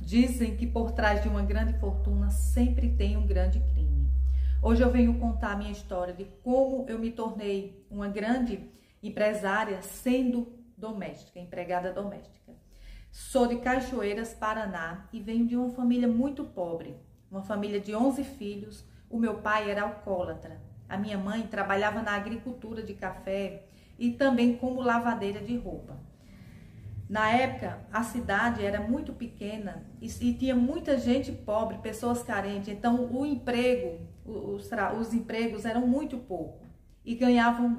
Dizem que por trás de uma grande fortuna sempre tem um grande crime. Hoje eu venho contar a minha história de como eu me tornei uma grande empresária sendo doméstica, empregada doméstica. Sou de Cachoeiras, Paraná, e venho de uma família muito pobre, uma família de 11 filhos. O meu pai era alcoólatra, a minha mãe trabalhava na agricultura de café e também como lavadeira de roupa. Na época, a cidade era muito pequena e tinha muita gente pobre, pessoas carentes, então o emprego, os empregos eram muito pouco e ganhavam,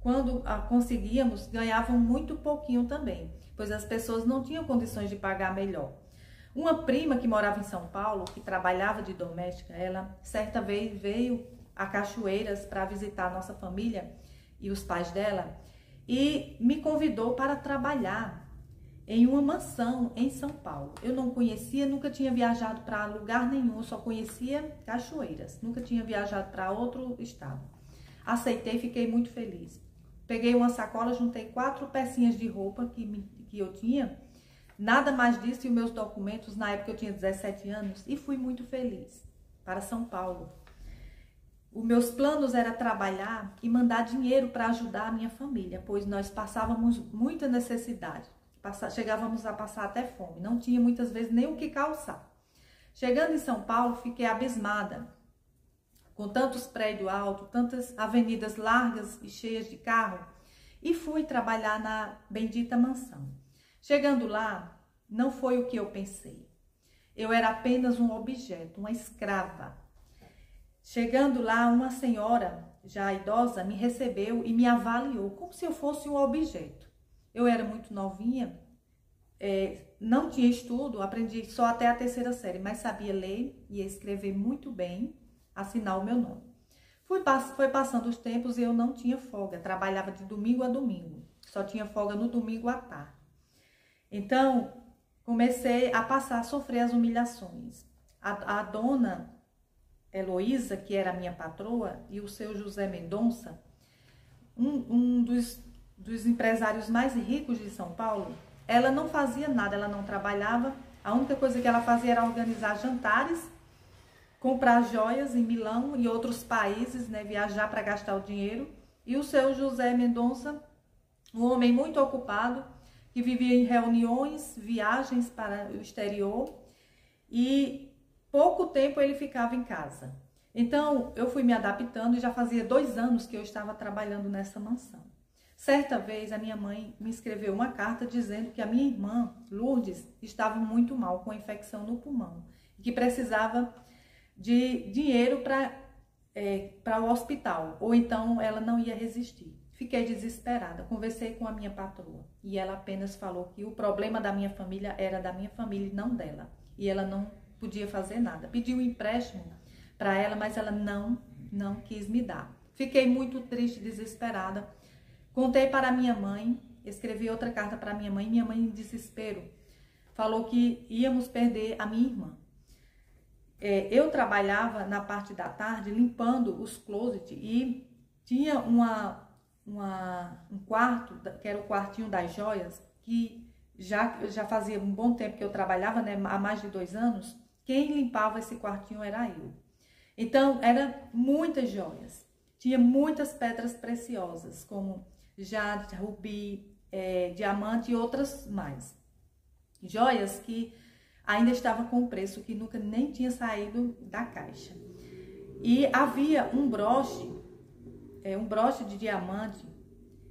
quando conseguíamos, ganhavam muito pouquinho também, pois as pessoas não tinham condições de pagar melhor. Uma prima que morava em São Paulo, que trabalhava de doméstica, ela certa vez veio a Cachoeiras para visitar a nossa família e os pais dela e me convidou para trabalhar em uma mansão em São Paulo. Eu não conhecia, nunca tinha viajado para lugar nenhum, eu só conhecia Cachoeiras, nunca tinha viajado para outro estado. Aceitei, fiquei muito feliz. Peguei uma sacola, juntei 4 pecinhas de roupa que eu tinha, nada mais disso, e os meus documentos, na época eu tinha 17 anos, e fui muito feliz para São Paulo. Os meus planos era trabalhar e mandar dinheiro para ajudar a minha família, pois nós passávamos muita necessidade, chegávamos a passar até fome, não tinha muitas vezes nem o que calçar. Chegando em São Paulo, fiquei abismada, com tantos prédios altos, tantas avenidas largas e cheias de carro, e fui trabalhar na bendita mansão. Chegando lá, não foi o que eu pensei. Eu era apenas um objeto, uma escrava. Chegando lá, uma senhora já idosa me recebeu e me avaliou como se eu fosse um objeto. Eu era muito novinha, não tinha estudo, aprendi só até a 3ª série, mas sabia ler e escrever muito bem, assinar o meu nome. Foi passando os tempos e eu não tinha folga, trabalhava de domingo a domingo, só tinha folga no domingo à tarde. Então, comecei a sofrer as humilhações. A dona Heloísa, que era a minha patroa, e o seu José Mendonça, um dos empresários mais ricos de São Paulo, ela não fazia nada, ela não trabalhava, a única coisa que ela fazia era organizar jantares, comprar joias em Milão e outros países, né, viajar para gastar o dinheiro. E o seu José Mendonça, um homem muito ocupado, que vivia em reuniões, viagens para o exterior, e pouco tempo ele ficava em casa. Então, eu fui me adaptando e já fazia 2 anos que eu estava trabalhando nessa mansão. Certa vez, a minha mãe me escreveu uma carta dizendo que a minha irmã, Lourdes, estava muito mal, com infecção no pulmão, e que precisava de dinheiro para o hospital, ou então ela não ia resistir. Fiquei desesperada, conversei com a minha patroa e ela apenas falou que o problema da minha família era da minha família e não dela, e ela não podia fazer nada. Pedi um empréstimo para ela, mas ela não quis me dar. Fiquei muito triste, desesperada. Contei para minha mãe, escrevi outra carta para minha mãe em desespero falou que íamos perder a minha irmã. Eu trabalhava na parte da tarde limpando os closets e tinha um quarto, que era o quartinho das joias, que já fazia um bom tempo que eu trabalhava, né, há mais de 2 anos, quem limpava esse quartinho era eu. Então, eram muitas joias, tinha muitas pedras preciosas, como jade, rubi, diamante e outras mais. Joias que ainda estavam com preço que nunca nem tinha saído da caixa. E havia um broche de diamante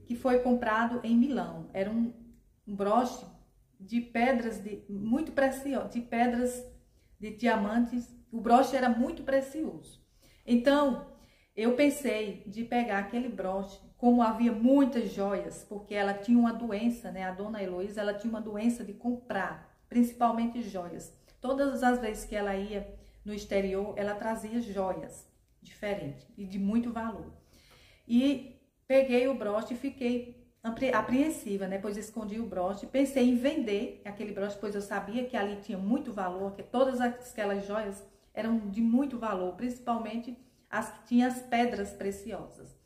que foi comprado em Milão. Era um broche de pedras muito preciosas, de pedras de diamantes. O broche era muito precioso. Então, eu pensei de pegar aquele broche, como havia muitas joias, porque ela tinha uma doença, né? A dona Heloísa, ela tinha uma doença de comprar, principalmente joias. Todas as vezes que ela ia no exterior, ela trazia joias diferentes e de muito valor. E peguei o broche e fiquei apreensiva, né? Pois escondi o broche, pensei em vender aquele broche, pois eu sabia que ali tinha muito valor, que todas aquelas joias eram de muito valor, principalmente as que tinham as pedras preciosas.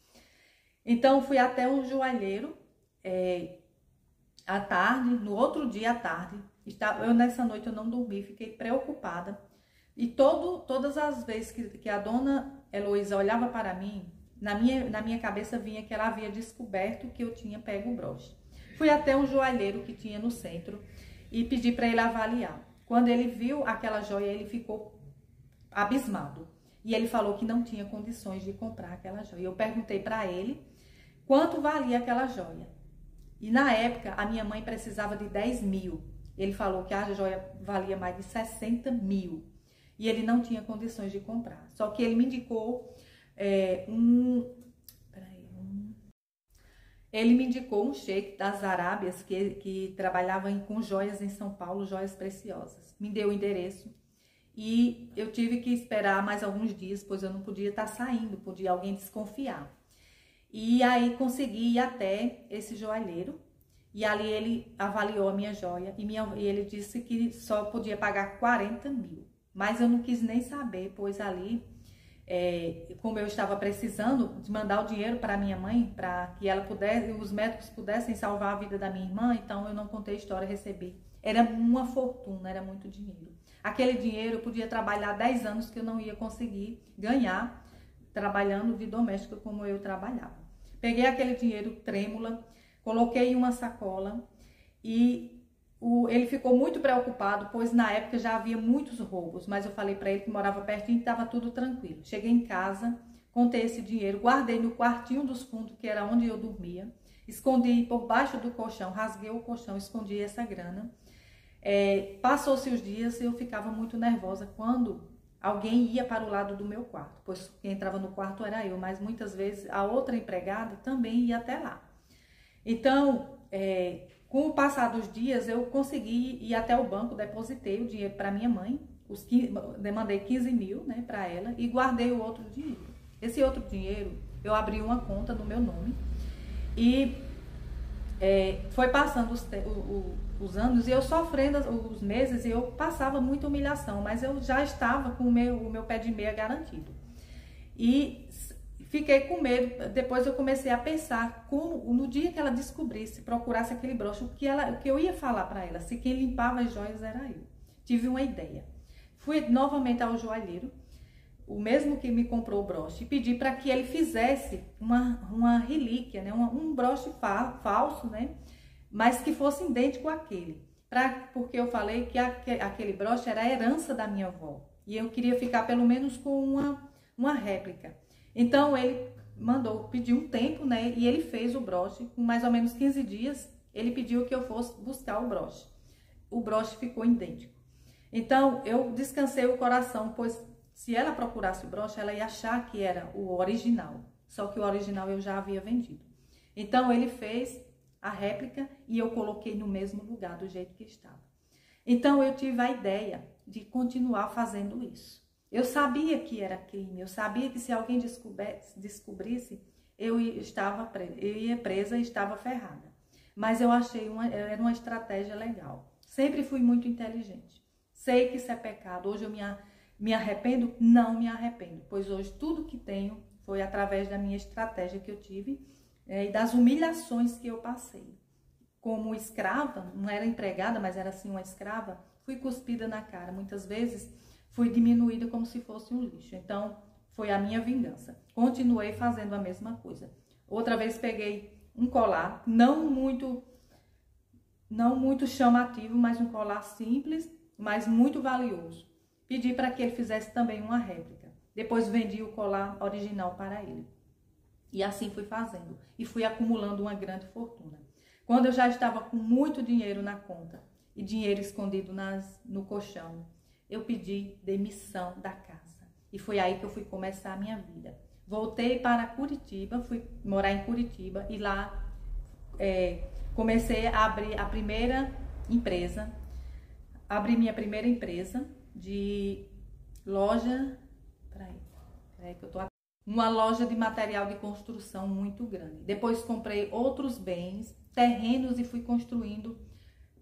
Então, fui até um joalheiro à tarde, no outro dia à tarde, Nessa noite eu não dormi, fiquei preocupada. E todas as vezes que a dona Heloísa olhava para mim, na minha cabeça vinha que ela havia descoberto que eu tinha pego o broche. Fui até um joalheiro que tinha no centro e pedi para ele avaliar. Quando ele viu aquela joia, ele ficou abismado. E ele falou que não tinha condições de comprar aquela joia. Eu perguntei para ele quanto valia aquela joia. E na época, a minha mãe precisava de 10 mil. Ele falou que a joia valia mais de 60 mil. E ele não tinha condições de comprar. Só que ele me indicou Ele me indicou um sheik das Arábias que trabalhava com joias em São Paulo, joias preciosas. Me deu o endereço e eu tive que esperar mais alguns dias, pois eu não podia estar saindo, podia alguém desconfiar. E aí consegui ir até esse joalheiro e ali ele avaliou a minha joia e ele disse que só podia pagar 40 mil. Mas eu não quis nem saber, pois ali... como eu estava precisando de mandar o dinheiro para minha mãe, para que ela pudesse, os médicos pudessem salvar a vida da minha irmã, então eu não contei a história, recebi. Era uma fortuna, era muito dinheiro. Aquele dinheiro eu podia trabalhar 10 anos que eu não ia conseguir ganhar trabalhando de doméstica como eu trabalhava. Peguei aquele dinheiro trêmula, coloquei em uma sacola e ele ficou muito preocupado, pois na época já havia muitos roubos, mas eu falei para ele que morava pertinho e estava tudo tranquilo. Cheguei em casa, contei esse dinheiro, guardei no quartinho dos fundos, que era onde eu dormia, escondi por baixo do colchão, rasguei o colchão, escondi essa grana. Passou-se os dias e eu ficava muito nervosa quando alguém ia para o lado do meu quarto, pois quem entrava no quarto era eu, mas muitas vezes a outra empregada também ia até lá. Então, com o passar dos dias, eu consegui ir até o banco, depositei o dinheiro para minha mãe, demandei 15 mil, né, para ela e guardei o outro dinheiro. Esse outro dinheiro, eu abri uma conta no meu nome e foi passando os anos e eu sofrendo os meses e eu passava muita humilhação, mas eu já estava com o meu pé de meia garantido. E fiquei com medo, depois eu comecei a pensar como, no dia que ela descobrisse, procurasse aquele broche, o que eu ia falar para ela, se quem limpava as joias era eu. Tive uma ideia. Fui novamente ao joalheiro, o mesmo que me comprou o broche, e pedi para que ele fizesse uma relíquia, né, um broche falso, né, mas que fosse idêntico àquele. Porque eu falei que aquele broche era a herança da minha avó, e eu queria ficar pelo menos com uma réplica. Então ele pediu um tempo, né? E ele fez o broche. Com mais ou menos 15 dias, ele pediu que eu fosse buscar o broche. O broche ficou idêntico. Então eu descansei o coração, pois se ela procurasse o broche, ela ia achar que era o original. Só que o original eu já havia vendido. Então ele fez a réplica e eu coloquei no mesmo lugar, do jeito que estava. Então eu tive a ideia de continuar fazendo isso. Eu sabia que era crime, eu sabia que se alguém descobrisse, eu ia presa e estava ferrada. Mas eu achei era uma estratégia legal. Sempre fui muito inteligente. Sei que isso é pecado. Hoje eu me arrependo? Não me arrependo, pois hoje tudo que tenho foi através da minha estratégia que eu tive e das humilhações que eu passei. Como escrava, não era empregada, mas era assim uma escrava, fui cuspida na cara. Muitas vezes fui diminuída como se fosse um lixo. Então, foi a minha vingança. Continuei fazendo a mesma coisa. Outra vez peguei um colar, não muito chamativo, mas um colar simples, mas muito valioso. Pedi para que ele fizesse também uma réplica. Depois vendi o colar original para ele. E assim fui fazendo. E fui acumulando uma grande fortuna. Quando eu já estava com muito dinheiro na conta e dinheiro escondido no colchão, eu pedi demissão da casa. E foi aí que eu fui começar a minha vida. Voltei para Curitiba, fui morar em Curitiba e lá comecei a abrir a primeira empresa. Abri minha primeira empresa de loja... Peraí que eu tô aqui. Uma loja de material de construção muito grande. Depois comprei outros bens, terrenos e fui construindo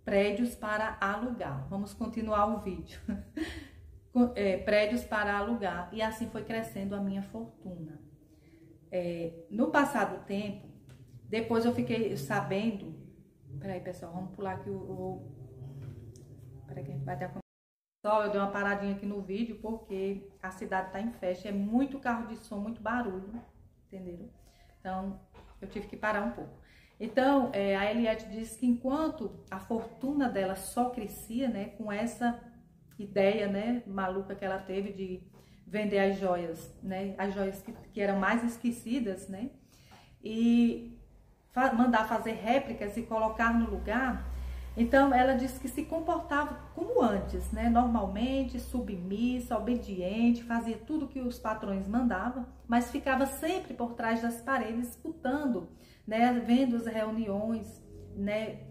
prédios para alugar. Vamos continuar o vídeo. Prédios para alugar. E assim foi crescendo a minha fortuna. No passar do tempo, depois eu fiquei sabendo... Peraí, pessoal, vamos pular aqui Peraí que a gente vai ter a... Só eu dei uma paradinha aqui no vídeo porque a cidade tá em festa, é muito carro de som, muito barulho, entenderam? Então, eu tive que parar um pouco. Então, a Eliette disse que enquanto a fortuna dela só crescia, né, com essa ideia, né, maluca que ela teve de vender as joias, né, as joias que eram mais esquecidas, né, e mandar fazer réplicas e colocar no lugar. Então, ela disse que se comportava como antes, né? Normalmente, submissa, obediente, fazia tudo que os patrões mandavam, mas ficava sempre por trás das paredes, escutando, né? Vendo as reuniões, né?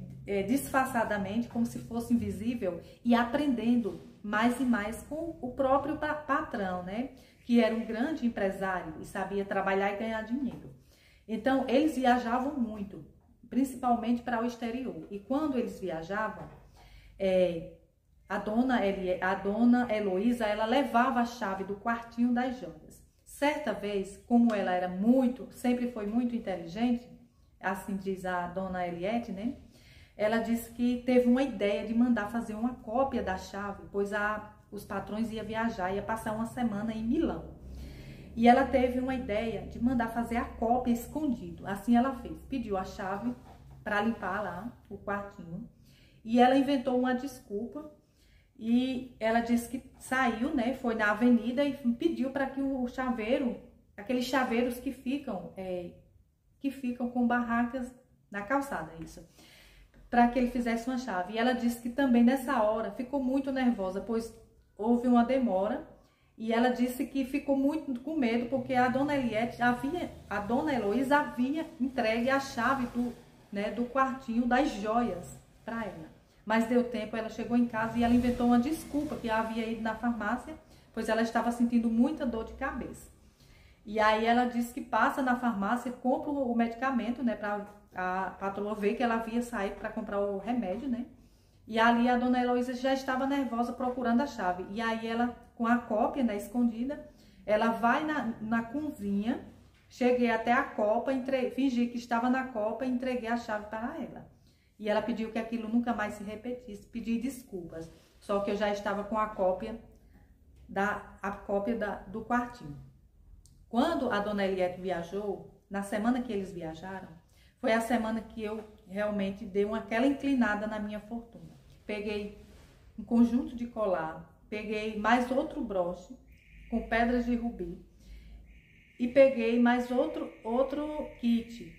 Disfarçadamente, como se fosse invisível, e aprendendo mais e mais com o próprio patrão, né? Que era um grande empresário e sabia trabalhar e ganhar dinheiro. Então, eles viajavam muito, principalmente para o exterior. E quando eles viajavam, a dona Heloísa, ela levava a chave do quartinho das joias. Certa vez, como ela era sempre foi muito inteligente, assim diz a dona Eliette, né? Ela disse que teve uma ideia de mandar fazer uma cópia da chave, pois os patrões iam viajar, ia passar uma semana em Milão. E ela teve uma ideia de mandar fazer a cópia escondido. Assim ela fez. Pediu a chave para limpar lá o quartinho. E ela inventou uma desculpa. E ela disse que saiu, né? Foi na avenida e pediu para que o chaveiro, aqueles chaveiros que ficam com barracas na calçada, isso. Para que ele fizesse uma chave. E ela disse que também nessa hora ficou muito nervosa, pois houve uma demora. E ela disse que ficou muito com medo porque a dona Heloísa havia entregue a chave do quartinho das joias para ela. Mas deu tempo, ela chegou em casa e ela inventou uma desculpa que havia ido na farmácia, pois ela estava sentindo muita dor de cabeça. E aí ela disse que passa na farmácia, compra o medicamento, né, para a patroa ver que ela havia saído para comprar o remédio, né? E ali a dona Heloísa já estava nervosa procurando a chave. E aí ela, com a cópia, né, escondida, ela vai na cozinha, cheguei até a copa, fingi que estava na copa e entreguei a chave para ela. E ela pediu que aquilo nunca mais se repetisse, pedi desculpas. Só que eu já estava com a cópia do quartinho. Quando a dona Eliette viajou, na semana que eles viajaram, foi a semana que eu realmente dei aquela inclinada na minha fortuna. Peguei um conjunto de colar, peguei mais outro broche com pedras de rubi e peguei mais outro kit.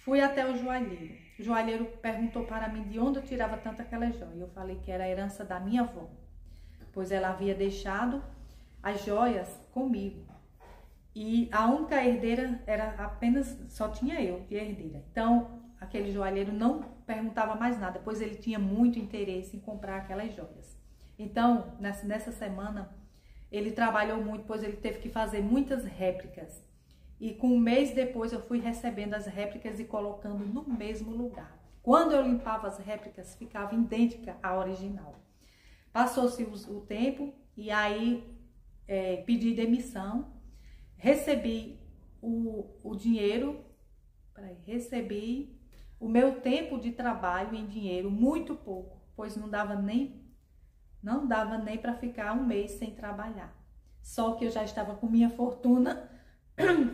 Fui até o joalheiro. O joalheiro perguntou para mim de onde eu tirava tanta aquela joia. Eu falei que era a herança da minha avó, pois ela havia deixado as joias comigo. E a única herdeira só tinha eu de herdeira. Então, aquele joalheiro não perguntava mais nada, pois ele tinha muito interesse em comprar aquelas joias. Então, nessa semana, ele trabalhou muito, pois ele teve que fazer muitas réplicas. E com um mês depois, eu fui recebendo as réplicas e colocando no mesmo lugar. Quando eu limpava as réplicas, ficava idêntica à original. Passou-se o tempo e aí pedi demissão. Recebi o dinheiro, recebi o meu tempo de trabalho em dinheiro, muito pouco, pois não dava nem para ficar um mês sem trabalhar. Só que eu já estava com minha fortuna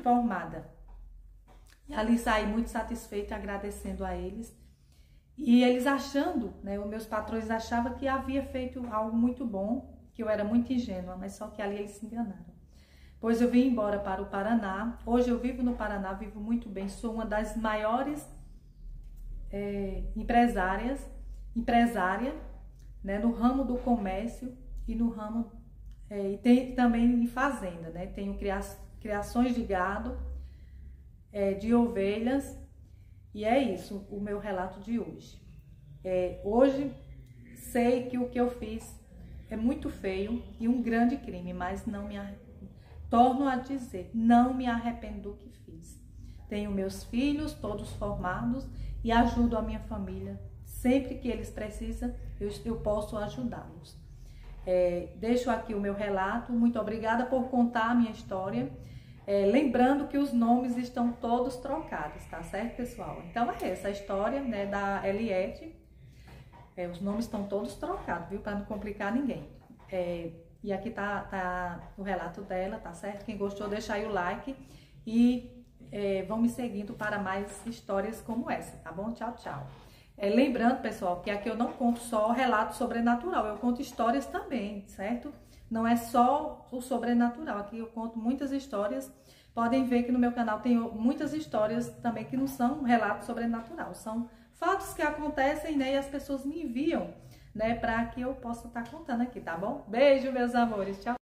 formada. E ali saí muito satisfeita, agradecendo a eles. E eles achando, né, os meus patrões achavam que havia feito algo muito bom, que eu era muito ingênua, mas só que ali eles se enganaram. Pois eu vim embora para o Paraná. Hoje eu vivo no Paraná, vivo muito bem. Sou uma das maiores empresária, né, no ramo do comércio e no ramo e tem também em fazenda, né? Tenho criações de gado, de ovelhas, e é isso o meu relato de hoje. Hoje sei que o que eu fiz é muito feio e um grande crime, mas torno a dizer, não me arrependo do que fiz. Tenho meus filhos todos formados e ajudo a minha família. Sempre que eles precisam, eu posso ajudá-los. Deixo aqui o meu relato. Muito obrigada por contar a minha história. Lembrando que os nomes estão todos trocados, tá certo, pessoal? Então é essa a história, né, da Eliette. Os nomes estão todos trocados, viu? Para não complicar ninguém. E aqui tá o relato dela, tá certo? Quem gostou, deixa aí o like e vão me seguindo para mais histórias como essa, tá bom? Tchau, tchau. Lembrando, pessoal, que aqui eu não conto só relato sobrenatural, eu conto histórias também, certo? Não é só o sobrenatural, aqui eu conto muitas histórias. Podem ver que no meu canal tem muitas histórias também que não são relatos sobrenatural, são fatos que acontecem, né? E as pessoas me enviam, né? Para que eu possa estar contando aqui, tá bom? Beijo, meus amores, tchau!